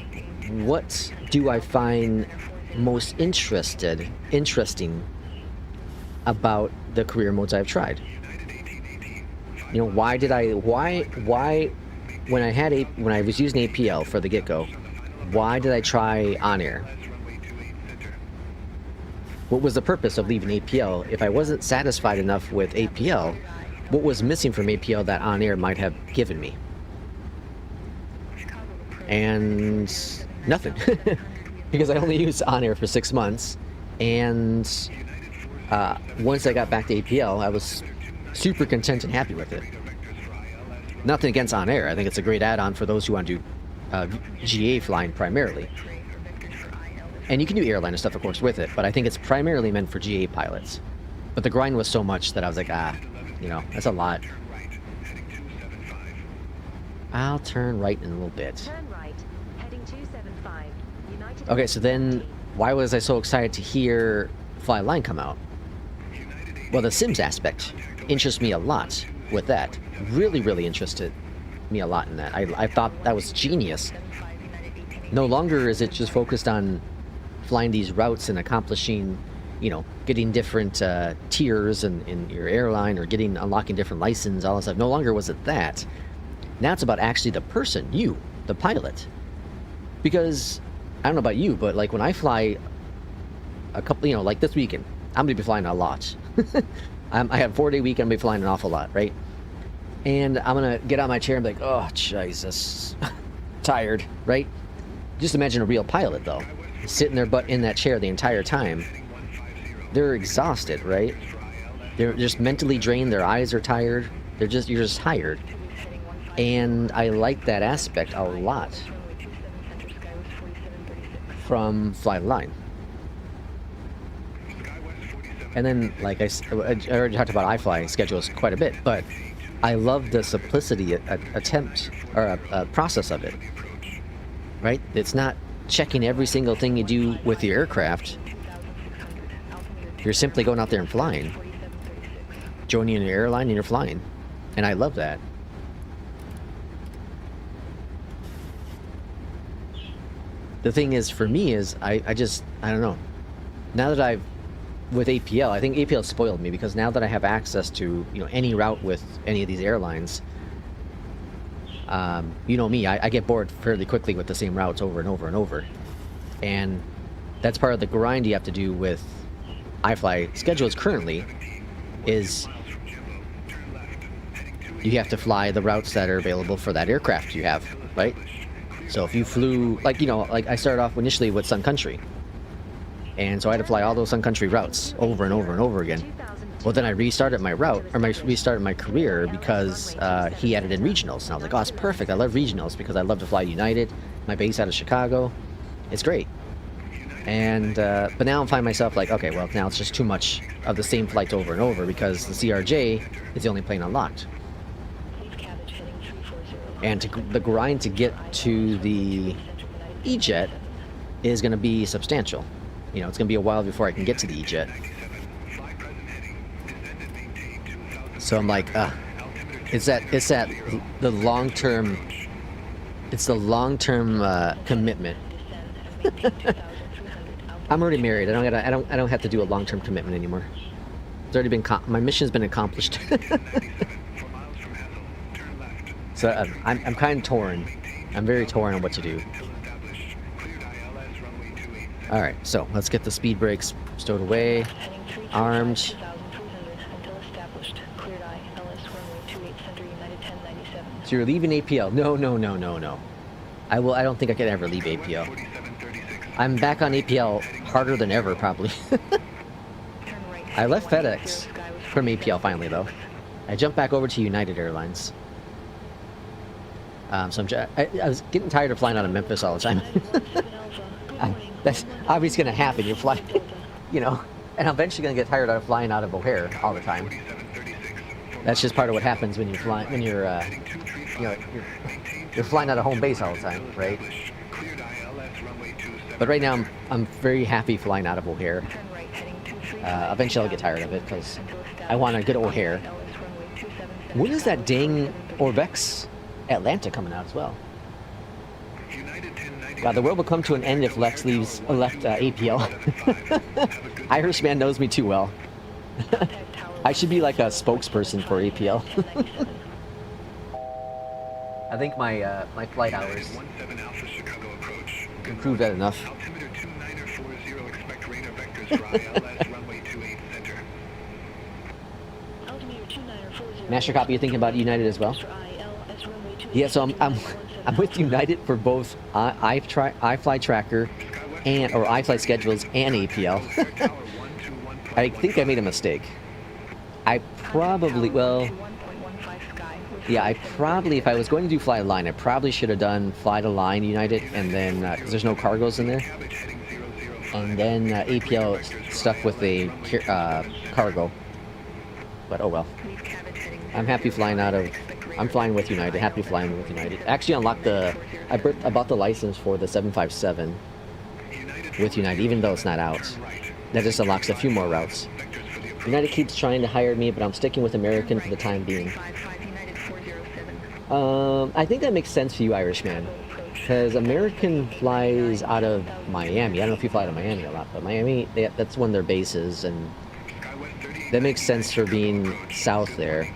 what do I find most interesting about the career modes I've tried? You know, why when I was using APL for the get-go, why did I try on-air? What was the purpose of leaving APL? If I wasn't satisfied enough with APL, what was missing from APL that on-air might have given me? And nothing. Because I only used on-air for 6 months, and once I got back to APL, I was super content and happy with it. Nothing against on-air. I think it's a great add-on for those who want to do GA flying primarily. And you can do airline and stuff, of course, with it, but I think it's primarily meant for GA pilots. But the grind was so much that I was like, you know, that's a lot. I'll turn right in a little bit. Turn right, heading 275. United Okay, so then why was I so excited to hear Fly Line come out? Well, the Sims aspect interests me a lot with that. Really, really interested me a lot in that. I thought that was genius. No longer is it just focused on flying these routes and accomplishing, you know, getting different tiers in your airline or unlocking different license, all that stuff. No longer was it that. Now it's about actually the person, you, the pilot. Because, I don't know about you, but like when I fly a couple, you know, like this weekend, I'm going to be flying a lot. I have a 4-day week, I'm going to be flying an awful lot, right? And I'm going to get out of my chair and be like, oh, Jesus. Tired, right? Just imagine a real pilot, though. Sitting their butt in that chair the entire time. They're exhausted, right? They're just mentally drained, their eyes are tired. You're just tired. And I like that aspect a lot from Fly Line. And then, like I already talked about iFly schedules quite a bit, but I love the simplicity process of it. Right? It's not checking every single thing you do with the aircraft. You're simply going out there and flying. Joining an airline and you're flying. And I love that. The thing is, for me, is I don't know. Now that with APL, I think APL spoiled me, because now that I have access to, you know, any route with any of these airlines, you know me, I get bored fairly quickly with the same routes over and over and over. And that's part of the grind you have to do with iFly schedules currently, is you have to fly the routes that are available for that aircraft you have, right? So if you flew, like, you know, like I started off initially with Sun Country, and so I had to fly all those Sun Country routes over and over and over again. Well, then I restarted my route, or restarted my career, because he added in regionals. And I was like, oh, it's perfect. I love regionals because I love to fly United. My base out of Chicago. It's great. And but now I'm finding myself like, okay, well, now it's just too much of the same flights over and over, because the CRJ is the only plane unlocked. And the grind to get to the EJET is going to be substantial. You know, it's going to be a while before I can get to the EJET. So I'm like, it's the long-term commitment. I'm already married. I don't have to do a long-term commitment anymore. It's already been my mission's been accomplished. So I'm kind of torn. I'm very torn on what to do. All right, so let's get the speed brakes stowed away, armed. So you're leaving APL? No. I don't think I can ever leave APL. I'm back on APL harder than ever, probably. I left FedEx from APL finally, though. I jumped back over to United Airlines. So I was getting tired of flying out of Memphis all the time. That's obviously going to happen. You're flying, you know, and I'm eventually going to get tired of flying out of O'Hare all the time. That's just part of what happens when you're flying, when you're, you know, you're flying out of home base all the time, right? But right now, I'm very happy flying out of O'Hare. Eventually, I'll get tired of it because I want a good O'Hare. When is that dang Orbex Atlanta coming out as well? God, the world will come to an end if Lex left APL. Irishman knows me too well. I should be like a spokesperson for APL. I think my my flight hours improved that enough. Master copy, you're thinking about United as well? Yeah, so I'm with United for both iFly tracker and or iFly schedules and APL. I think I made a mistake. I probably, well, yeah, I probably, if I was going to do fly to line, I probably should have done fly to line United, and then because there's no cargos in there, and then APL stuff with a cargo. But oh well. I'm happy flying out of. I'm flying with United. Happy flying with United. Actually, unlocked the. I bought the license for the 757 with United, even though it's not out. That just unlocks a few more routes. United keeps trying to hire me, but I'm sticking with American for the time being. I think that makes sense for you, Irishman, because American flies out of Miami. I don't know if you fly out of Miami a lot, but Miami, that's one of their bases, and that makes sense for being south there.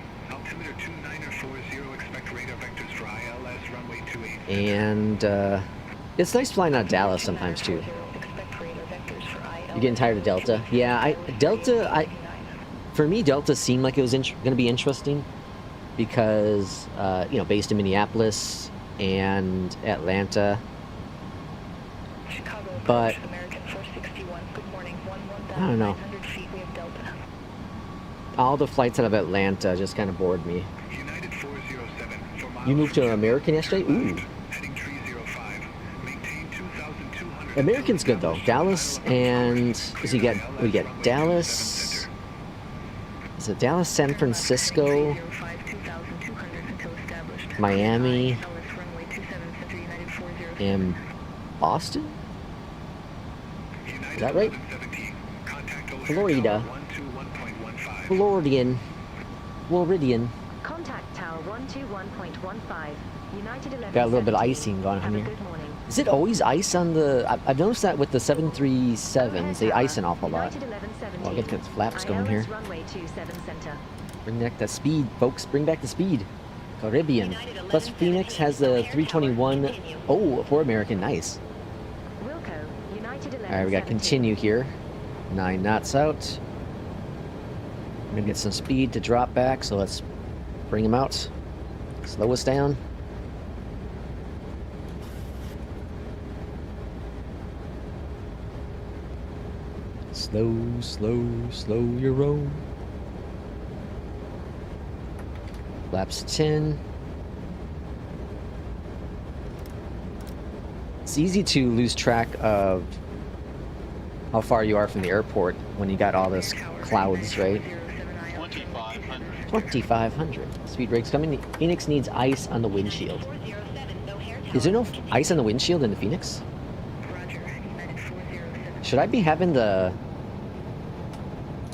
And it's nice flying out of Dallas sometimes too. You're getting tired of Delta? Yeah, for me, Delta seemed like it was going to be interesting because, you know, based in Minneapolis and Atlanta. But I don't know. All the flights out of Atlanta just kind of bored me. You moved to American yesterday? Ooh. American's good though. Dallas and we get Dallas. Is it Dallas, San Francisco, Miami, and Boston? Is that right? Florida. Floridian. Contact Tower 121.15. United 11. Got a little bit of icing going on here. Is it always ice on the... I've noticed that with the 737s, they ice an awful lot. Oh, get the flaps going here. Bring back the speed, folks. Bring back the speed. Caribbean. Plus, FENIX has the 321. Oh, for American. Nice. Alright, we got to continue here. 9 knots out. I'm going to get some speed to drop back, so let's bring them out. Slow us down. Slow, slow, slow your roll. Flaps 10. It's easy to lose track of how far you are from the airport when you got all this clouds, right? 2,500. Speed breaks coming. FENIX needs ice on the windshield. Is there no ice on the windshield in the FENIX? Should I be having the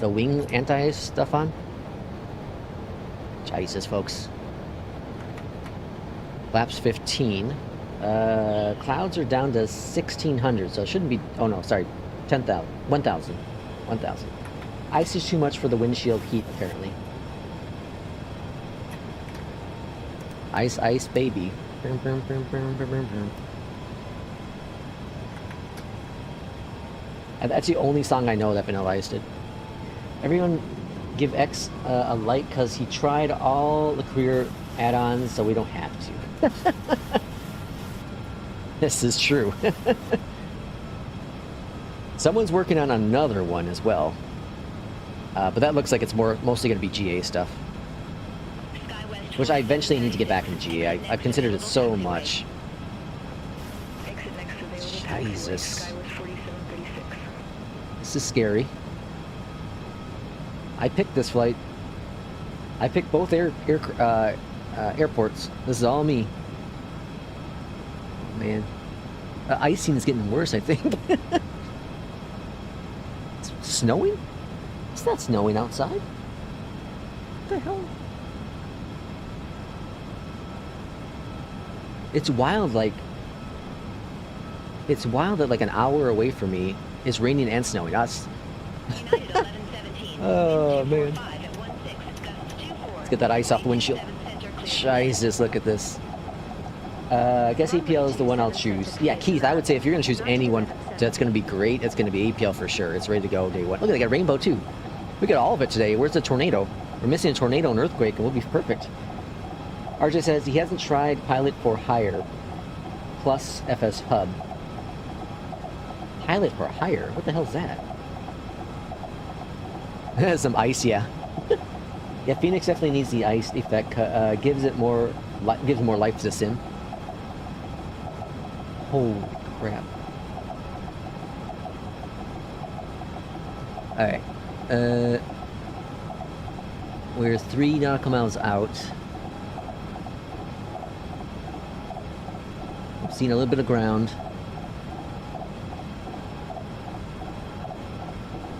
wing anti-ice stuff on? Jesus, folks. Flaps 15. Clouds are down to 1,600, so it shouldn't be... Oh, no, sorry. 10,000. 1,000. 1,000. Ice is too much for the windshield heat, apparently. Ice, ice, baby. And that's the only song I know that Vanilla Ice did. Everyone give X a like because he tried all the career add-ons, so we don't have to. This is true. Someone's working on another one as well. But that looks like it's mostly going to be GA stuff. which I eventually need to get back in G. I've considered it so much. Exit next available taxiway. Jesus. Sky was 4736. This is scary. I picked this flight. I picked both airports. This is all me. Oh, man. Icing is getting worse, I think. It's snowing? It's not snowing outside. What the hell? It's wild, like... It's wild that like an hour away from me is raining and snowing. That's... Oh, man. Let's get that ice off the windshield. Jesus, look at this. I guess APL is the one I'll choose. Yeah, Keith, I would say if you're going to choose anyone that's going to be great, it's going to be APL for sure. It's ready to go day one. Look, they got rainbow too. We got all of it today. Where's the tornado? We're missing a tornado and earthquake, and we'll be perfect. RJ says he hasn't tried pilot for hire plus FS hub. Pilot for hire? What the hell's that? Some ice, yeah. Yeah, FENIX definitely needs the ice effect. Gives more life to the sim. Holy crap. Alright. We're 3 nautical miles out. I've seen a little bit of ground.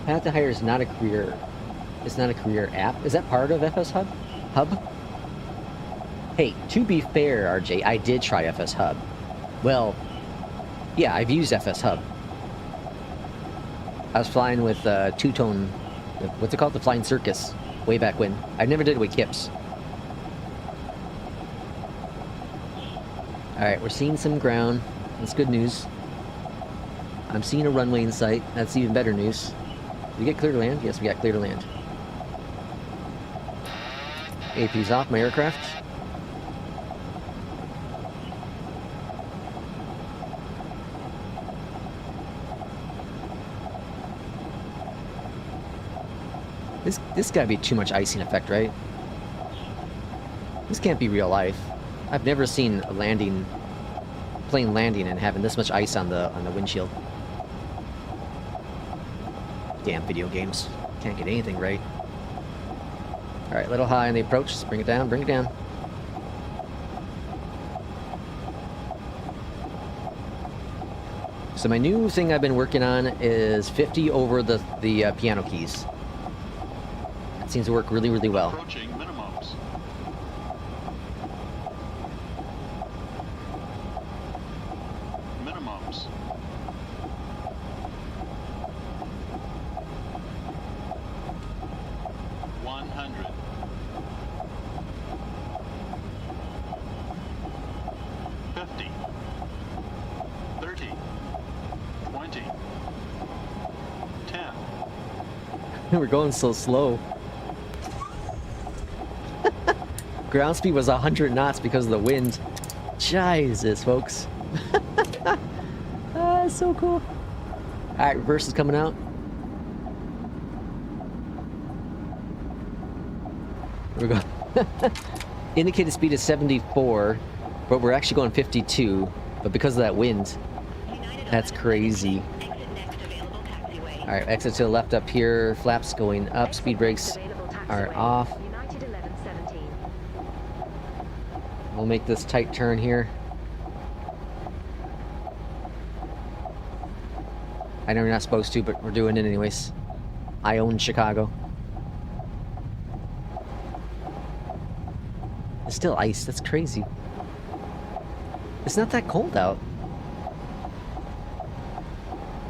Path to Hire is not a career. It's not a career app. Is that part of FS Hub? Hey, to be fair, RJ, I did try FS Hub. Well, yeah, I've used FS Hub. I was flying with two-tone, what's it called? The Flying Circus, way back when. I never did it with Kips. Alright, we're seeing some ground. That's good news. I'm seeing a runway in sight. That's even better news. Did we get clear to land? Yes, we got clear to land. AP's off my aircraft. This gotta be too much icing effect, right? This can't be real life. I've never seen a plane landing and having this much ice on the windshield. Damn video games. Can't get anything right. Alright, a little high on the approach. Let's bring it down, bring it down. So my new thing I've been working on is 50 over the piano keys. That seems to work really, really well. Approaching minimums. Minimums. We're going so slow. Ground speed was 100 knots because of the wind. Jesus, folks. That's so cool. Alright, reverse is coming out. We're going. Indicated speed is 74, but we're actually going 52. But because of that wind, that's crazy. Alright, exit to the left up here. Flaps going up. Speed brakes are off. We'll make this tight turn here. I know you're not supposed to, but we're doing it anyways. I own Chicago. It's still ice. That's crazy. It's not that cold out.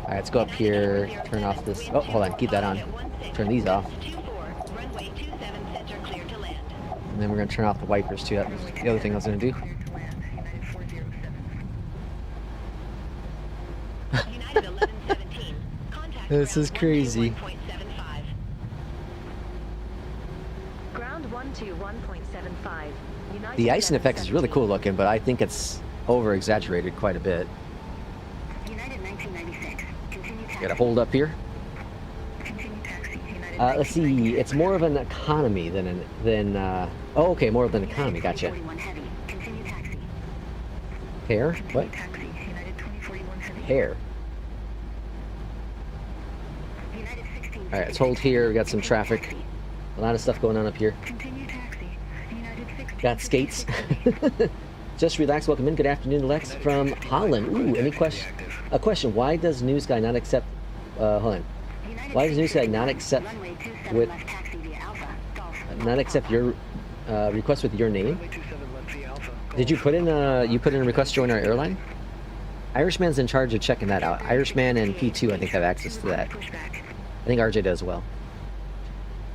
Alright, let's go up here, turn off this. Oh, hold on, keep that on. Turn these off. And then we're going to turn off the wipers too. That was the other thing I was going to do. This is crazy. The icing effect is really cool looking, but I think it's over-exaggerated quite a bit. Got to hold up here. Let's see. It's more of an economy than Oh, okay, more than economy. Gotcha. 41 heavy. Continue taxi. Hair? What? Taxi. United 2041 heavy. Hair. United 16. All right, let's hold here. We got some traffic. A lot of stuff going on up here. Continue taxi. United 16. Got skates. Just relax. Welcome in. Good afternoon, Lex from Holland. Ooh, any question? A question. Why does NewSky not accept? Hold on. Why does NewSky not accept with? Not accept your request with your name? Did you put in a request to join our airline? Irishman's in charge of checking that out. Irishman and P2 I think have access to that. I think RJ does as well.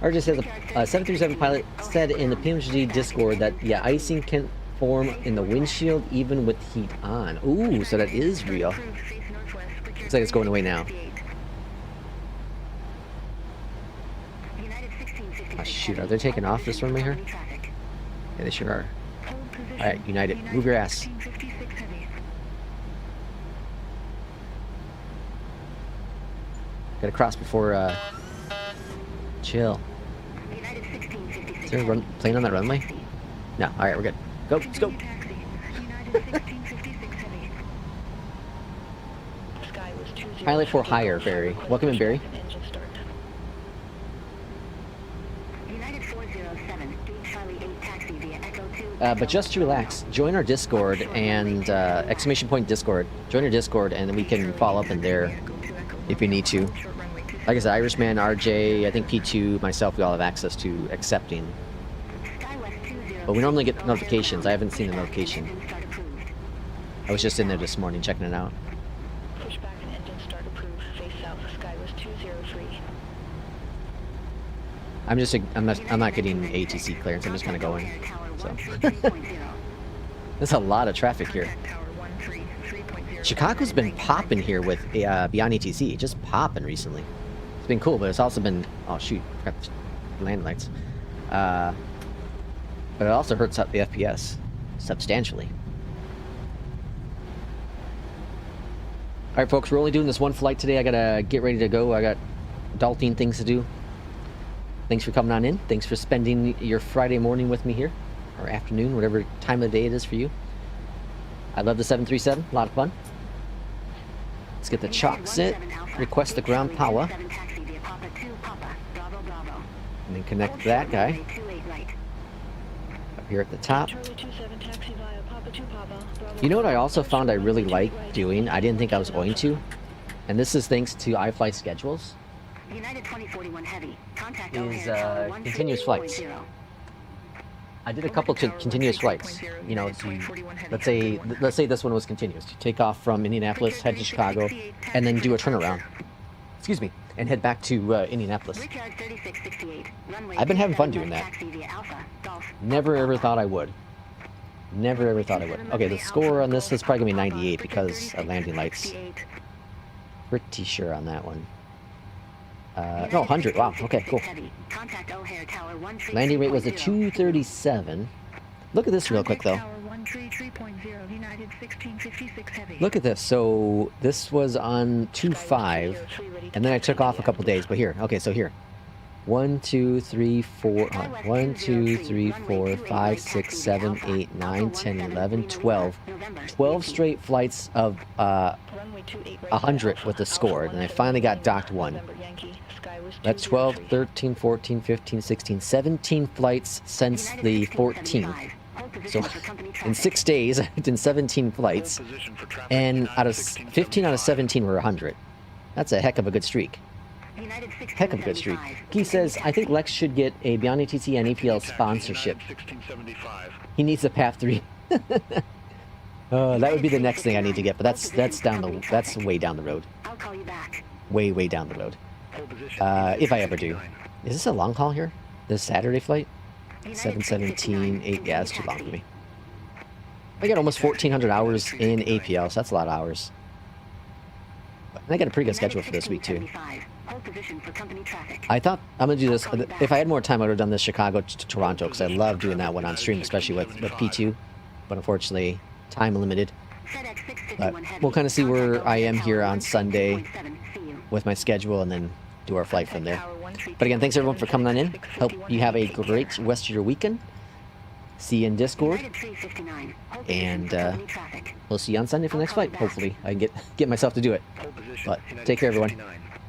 RJ says a 737 pilot said in the Pmdg Discord that yeah, icing can form in the windshield even with heat on. Ooh, so that is real. Looks like it's going away now. Oh shoot, are they taking off this runway here? Yeah, they sure are. Alright, United, move your ass. Gotta cross before, chill. Is there a plane on that runway? No, alright, we're good. Go, let's go. Pilot for hire, Barry. Welcome in, Barry. But just to relax, join our Discord and exclamation point Discord. Join our Discord and we can follow up in there if you need to. Like I said, Irishman, RJ, I think P2, myself, we all have access to accepting. But we normally get notifications. I haven't seen the notification. I was just in there this morning checking it out. Pushback and engine start approved. Face south. Skywest 203. I'm not getting ATC clearance. I'm just kind of going. So there's a lot of traffic here. Chicago's been popping here with Beyond ATC, just popping recently. It's been cool, but it's also been forgot the land lights. But it also hurts up the FPS substantially. All right, folks, we're only doing this one flight today. I gotta get ready to go. I got adulting things to do. Thanks for coming on in. Thanks for spending your Friday morning with me here, or afternoon, whatever time of the day it is for you. I love the 737, a lot of fun. Let's get the chalk set, request the ground power, and then connect that guy up here at the top. You know what I also found I really like doing? I didn't think I was going to, and this is thanks to iFly schedules. United 2041 heavy. Contact is continuous flights. I did a couple continuous flights. You know, let's say this one was continuous. You take off from Indianapolis, head to Chicago, and then do a turnaround. Excuse me, and head back to Indianapolis. I've been having fun doing that. Never ever thought I would. Never ever thought I would. Okay, the score on this is probably gonna be 98 because of landing lights. Pretty sure on that one. No, 100. Wow. Okay, cool. Landing rate was a 237. Look at this real quick, though. Look at this. So this was on 2.5, and then I took off a couple days. But here, okay, so here. 1, 2, 3, 4, 1, 2, 3, 4, 5, 6, 7, 8, 9, 10, 11, 12. 12 straight flights of 100 with the score, and I finally got docked one. That's 12, 13, 14, 15, 16, 17 flights since the 14th. So in 6 days, I did 17 flights, and 15 out of 17 were 100. That's a heck of a good streak. Heck of a good streak. He says, I think Lex should get a Beyond ATC and APL sponsorship. He needs a PAF 3. That would be the next thing I need to get, but that's way down the road. Way down the road. If I ever do. Is this a long haul here? This Saturday flight? 717, 8. Yeah, it's too long for me. I got almost 1,400 hours in APL, so that's a lot of hours. And I got a pretty good schedule for this week too. I thought I'm gonna do this. If I had more time, I would have done this Chicago to Toronto because I love doing that one on stream, especially with P2. But unfortunately, time limited. But we'll kind of see where I am here on Sunday with my schedule, and then do our flight from there. But again, thanks everyone for coming on in. Hope you have a great rest of your weekend. see you in Discord, United 359. Hold and position for enemy traffic. we'll see you on Sunday for the I'll next call you fight. back. Hopefully, I can get myself to do it. Hold position. But United take care, everyone. 359.